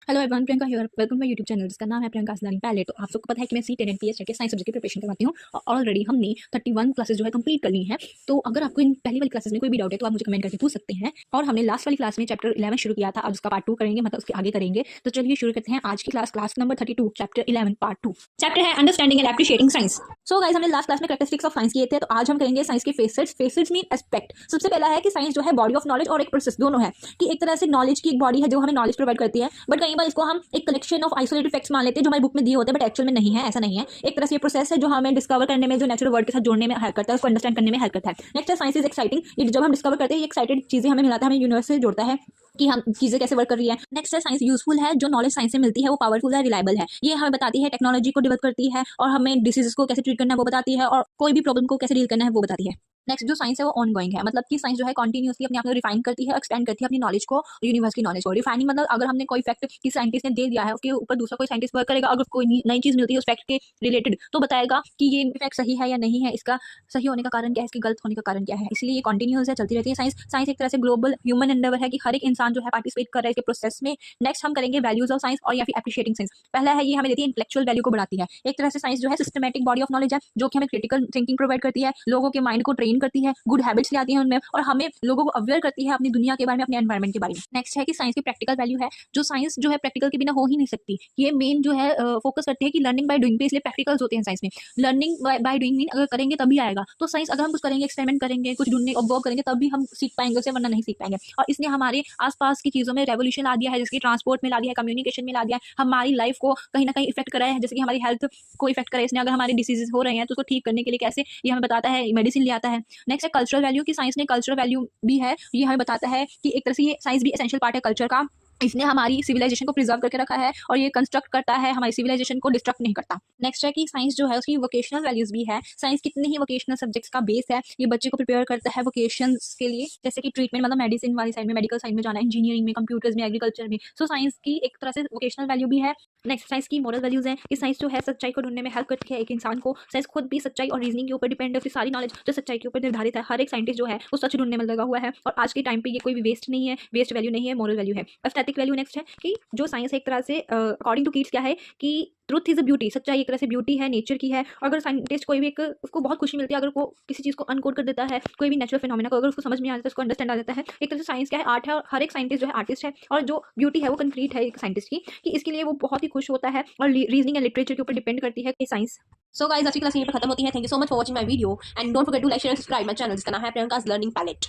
Hello everyone, Priyanka here. Welcome to my YouTube channel जिसका नाम है प्रियंका लर्निंग पैलेट। तो आप सबको पता है कि मैं C10 एंड PH के साइंस सब्जेक्ट की प्रिपरेशन करवाती हूँ और ऑलरेडी हमने 31 क्लासेस जो है कंप्लीट कर ली हैं। तो अगर आपको इन पहली वाली क्लासेस में कोई भी डाउट है तो आप मुझे कमेंट करके पूछ सकते हैं। और हमने लास्ट वाली क्लास में चैप्टर 11 शुरू किया था, अब उसका पार्ट 2 करेंगे, मतलब उसके आगे करेंगे। तो चलिए शुरू करते हैं आज की class number 32 chapter 11 part 2। Chapter है understanding and appreciating science. So guys, हमने लास्ट क्लास में कैरेक्टरिस्टिक्स ऑफ साइंस किए थे, तो आज हम करेंगे साइंस के फेसेट्स। Facets mean aspect. सबसे पहला है कि साइंस जो है बॉडी ऑफ नॉलेज और एक प्रोसेस दोनों है, कि एक तरह से नॉलेज की एक बॉडी है जो हमें नॉलेज प्रोवाइड करती है, बट कई बार इसको हम एक कलेक्शन ऑफ आइसोलेटेड फैक्ट्स मान लेते हैं जो हमारी बुक में दिए होते हैं, बट एक्चुअल में नहीं है, ऐसा नहीं है। एक तरह से ये प्रोसेस है जो हमें डिस्कवर करने में, जो नेचुरल वर्ल्ड के साथ जोड़ने में हेल्प करता है, उसको अंडरस्टैंड करने में हेल्प करता है। नेक्स्ट है साइंस इज एक्साइटिंग। ये जब हम डिस्कवर करते हैं, ये एक्साइटेड चीजें हमें मिलाता है, हमें यूनिवर्स से जोड़ता है कि हम चीजें कैसे वर्क कर रही है। नेक्स्ट है साइंस यूजफुल है। जो नॉलेज साइंस से मिलती है वो पावरफुल है, रिलायबल है। ये हमें बताती है, टेक्नोलॉजी को डेवलप करती है और हमें डिसीजेस को कैसे ट्रीट करना है वो बताती है, और कोई भी प्रॉब्लम को कैसे डील करना है वो बताती है। नेक्स्ट जो साइंस है वो ऑन गोइंग है, मतलब कि साइंस जो है कंटिन्यूअसली अपने आप को रिफाइन करती है, एक्सपेंड करती है अपनी नॉलेज को, यूनिवर्स की नॉलेज को। रिफाइनिंग मतलब अगर हमने कोई फैक्ट किसी साइंटिस्ट ने दे दिया है, उसके ऊपर दूसरा कोई साइंटिस्ट वर्क करेगा, अगर कोई नई चीज मिलती है उस फैक्ट के रिलेटेड तो बताएगा कि ये फैक्ट सही है या नहीं है, इसका सही होने का कारण क्या है, इसके गलत होने का कारण क्या है। इसलिए ये कंटिन्यूअस है, चलती रहती है साइंस। साइंस एक तरह से ग्लोबल ह्यूमन एंडेवर है कि हर एक इंसान जो है पार्टिसिपेट कर रहा है इसके प्रोसेस में। नेक्स्ट हम करेंगे वैल्यूज ऑफ साइंस और या फिर एप्रिशिएटिंग साइंस। पहला है, ये हमें देती है इंटेलेक्चुअल वैल्यू को बढ़ाती है। एक तरह से साइंस जो है सिस्टमैटिक बॉडी ऑफ नॉलेज है, जो कि हमें क्रिटिकल थिंकिंग प्रोवाइड करती है, लोगों के माइंड को ट्रेन करती है, गुड हैबिट्स ले आती है उनमें, और हमें लोगों को अवेयर करती है अपनी दुनिया के बारे में, अपने एनवायरनमेंट के बारे में। नेक्स्ट है कि साइंस की प्रैक्टिकल वैल्यू है, जो साइंस जो है प्रैक्टिकल के बिना हो ही नहीं सकती। ये मेन जो है फोकस करती है कि लर्निंग बाय डूइंग पे, इसलिए प्रैक्टिकल्स होते हैं साइंस में। लर्निंग बाय डूइंग मीन अगर करेंगे तभी आएगा। तो साइंस अगर हम कुछ करेंगे, एक्सपेरिमेंट करेंगे, कुछ ढूंढने ऑब्जर्व करेंगे, तभी हम सीख पाएंगे उसे, वरना नहीं सीख पाएंगे। और इसने हमारे आसपास की चीजों में रेवोल्यूशन ला दिया है, जिसकी ट्रांसपोर्ट में ला दिया है, कम्युनिकेशन में ला दिया है, हमारी लाइफ को कहीं ना कहीं इफेक्ट कराया है, जैसे कि हमारी हेल्थ को इफेक्ट कराया इसने। अगर हमारे डिसीजेस हो रहे हैं तो उसको ठीक करने के लिए कैसे, ये हमें बताता है, मेडिसिन ले आता है। नेक्स्ट है कल्चरल वैल्यू, की साइंस ने कल्चरल वैल्यू भी है। ये हमें बताता है कि एक तरह से ये साइंस भी एसेंशियल पार्ट है कल्चर का। इसने हमारी सिविलाइजेशन को प्रिजर्व करके रखा है और ये कंस्ट्रक्ट करता है, हमारी सिविलाइजेशन को डिस्ट्रक्ट नहीं करता। नेक्स्ट है कि साइंस जो है उसकी वोकेशनल वैल्यूज भी है। साइंस कितने ही वोकेशनल सब्जेक्ट्स का बेस है, ये बच्चे को प्रिपेयर करता है वोकेशंस के लिए, जैसे कि ट्रीटमेंट मतलब मेडिसिन वाली साइड में, मेडिकल साइड में जाना, इंजीनियरिंग में, कंप्यूटर्स में, एग्रीकल्चर में। सो साइंस की एक तरह से वोकेशनल वैल्यू भी है। नेक्स्ट साइंस की मॉरल वैल्यूज है कि साइंस जो है सच्चाई को ढूंढने में हेल्प करती है एक इंसान को। साइंस खुद भी सच्चाई और रीजनिंग के ऊपर डिपेंड है, उसकी सारी नॉलेज जो सच्चाई के ऊपर निर्धारित है। हर एक साइंटिस्ट जो है वो सच ढूंढने में लगा हुआ है, और आज के टाइम पे ये कोई भी वेस्ट नहीं है, वेस्ट वैल्यू नहीं है, मॉरल वैल्यू है। एस्थेटिक वैल्यू नेक्स्ट है कि जो साइंस एक तरह से अकॉर्डिंग टू कीट्स क्या है कि ट्रुथ इज अ ब्यूटी, सच्चाई एक तरह से ब्यूटी है, नेचर की है। और अगर साइंटिस्ट कोई भी एक, उसको बहुत खुशी मिलती है अगर वो किसी चीज़ को अनकोड कर देता है, कोई भी नेचुरल फिनोमेना को अगर उसको समझ में आ जाता है, उसको अंडरस्टैंड आ जाता है। एक तरह से साइंस क्या है, आर्ट है, और हर एक साइंटिस्ट जो है आर्टिस्ट है, और जो ब्यूटी है वो कंक्रीट है एक साइंटिस्ट की, कि इसके लिए वो बहुत ही खुश होता है। और रीजनिंग एंड लिटरेचर के ऊपर डिपेंड करती है साइंस। सो गाइस, आज की क्लास यहीं पे खत्म होती है। Thank you so much for watching my video and don't forget to like share subscribe my channel जिसका नाम है प्रियंका's लर्निंग पैलेट।